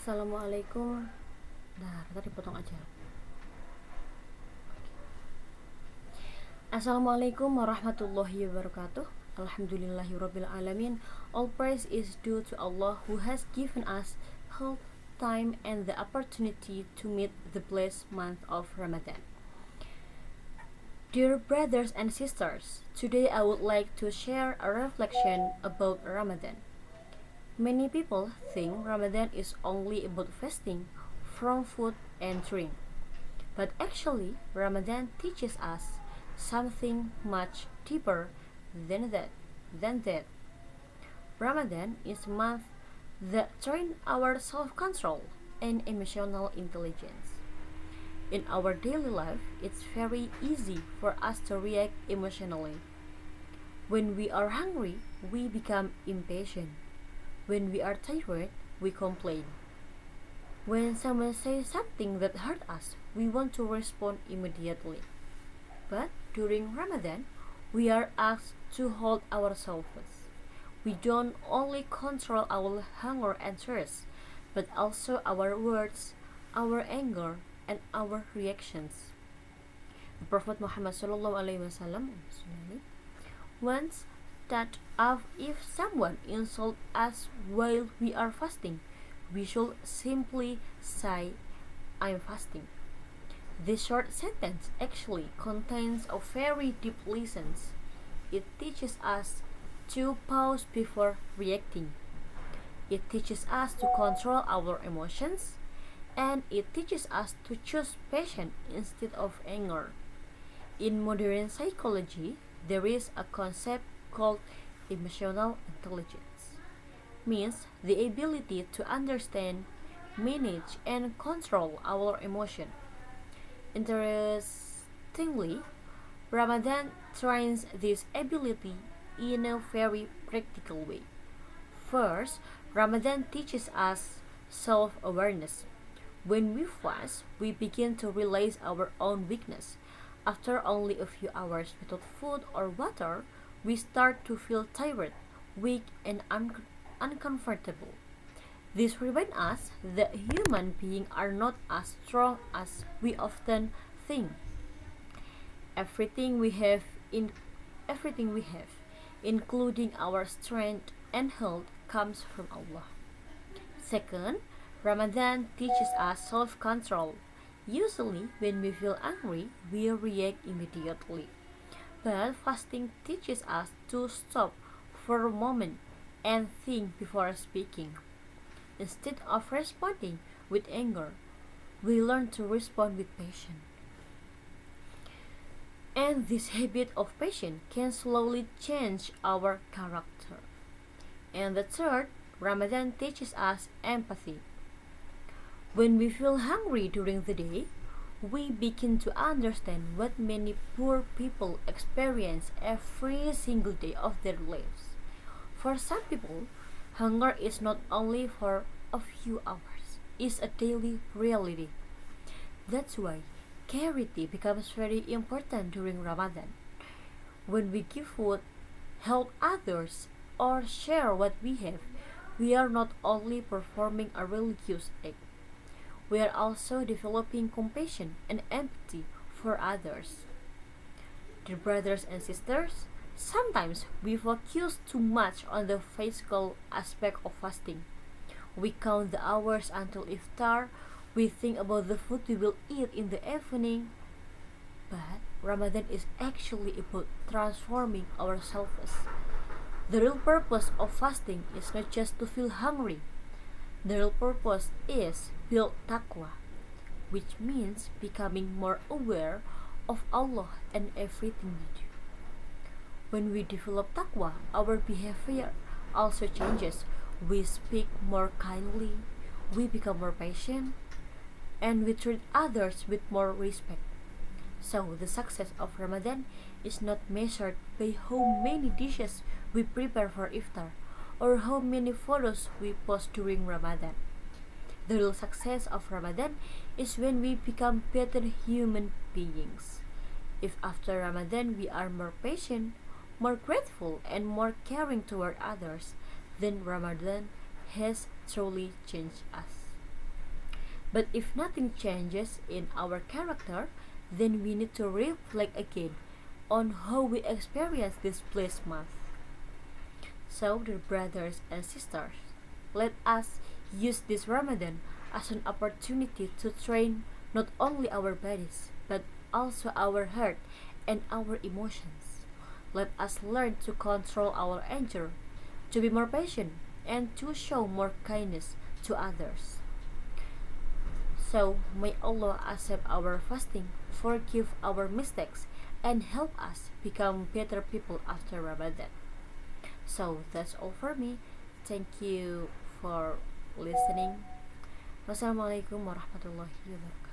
Assalamualaikum. Tadi potong aja. Assalamualaikum warahmatullahi wabarakatuh. Alhamdulillahirabbil alamin. All praise is due to Allah who has given us health, time and the opportunity to meet the blessed month of Ramadan. Dear brothers and sisters, today I would like to share a reflection about Ramadan. Many people think Ramadan is only about fasting from food and drink. But actually, Ramadan teaches us something much deeper than that. Than that. Ramadan is a month that trains our self-control and emotional intelligence. In our daily life, it's very easy for us to react emotionally. When we are hungry, we become impatient. When we are tired, we complain. When someone says something that hurt us, we want to respond immediately. But during Ramadan, we are asked to hold ourselves. We don't only control our hunger and thirst, but also our words, our anger, and our reactions. The Prophet Muhammad SAW once that if someone insults us while we are fasting, we should simply say, "I'm fasting." This short sentence actually contains a very deep lesson. It teaches us to pause before reacting. It teaches us to control our emotions, and it teaches us to choose patience instead of anger. In modern psychology, there is a concept called emotional intelligence. Means the ability to understand, manage, and control our emotion. Interestingly, Ramadan trains this ability in a very practical way. First, Ramadan teaches us self-awareness. When we fast, we begin to realize our own weakness. After only a few hours without food or water, we start to feel tired, weak, and uncomfortable. This reminds us that human beings are not as strong as we often think. Everything we have in everything we have, including our strength and health, comes from Allah. Second, Ramadan teaches us self-control. Usually, when we feel angry, we react immediately. But fasting teaches us to stop for a moment and think before speaking. Instead of responding with anger, we learn to respond with patience. And this habit of patience can slowly change our character. And the third, Ramadan teaches us empathy. When we feel hungry during the day, we begin to understand what many poor people experience every single day of their lives. For some people, hunger is not only for a few hours, it's a daily reality. That's why charity becomes very important during Ramadan. When we give food, help others, or share what we have, we are not only performing a religious act, we are also developing compassion and empathy for others. Dear brothers and sisters, sometimes we focus too much on the physical aspect of fasting. We count the hours until iftar, we think about the food we will eat in the evening. But Ramadan is actually about transforming ourselves. The real purpose of fasting is not just to feel hungry. The real purpose is build taqwa, which means becoming more aware of Allah and everything we do. When we develop taqwa, our behavior also changes. We speak more kindly, we become more patient, and we treat others with more respect. So, the success of Ramadan is not measured by how many dishes we prepare for iftar or how many photos we post during Ramadan. The real success of Ramadan is when we become better human beings. If after Ramadan we are more patient, more grateful, and more caring toward others, then Ramadan has truly changed us. But if nothing changes in our character, then we need to reflect again on how we experience this blessed month. So, dear brothers and sisters, let us use this Ramadan as an opportunity to train not only our bodies but also our heart and our emotions. Let us learn to control our anger, to be more patient, and to show more kindness to others. So, may Allah accept our fasting, forgive our mistakes, and help us become better people after Ramadan. So, that's all for me. Thank you for listening. Wassalamualaikum warahmatullahi wabarakatuh.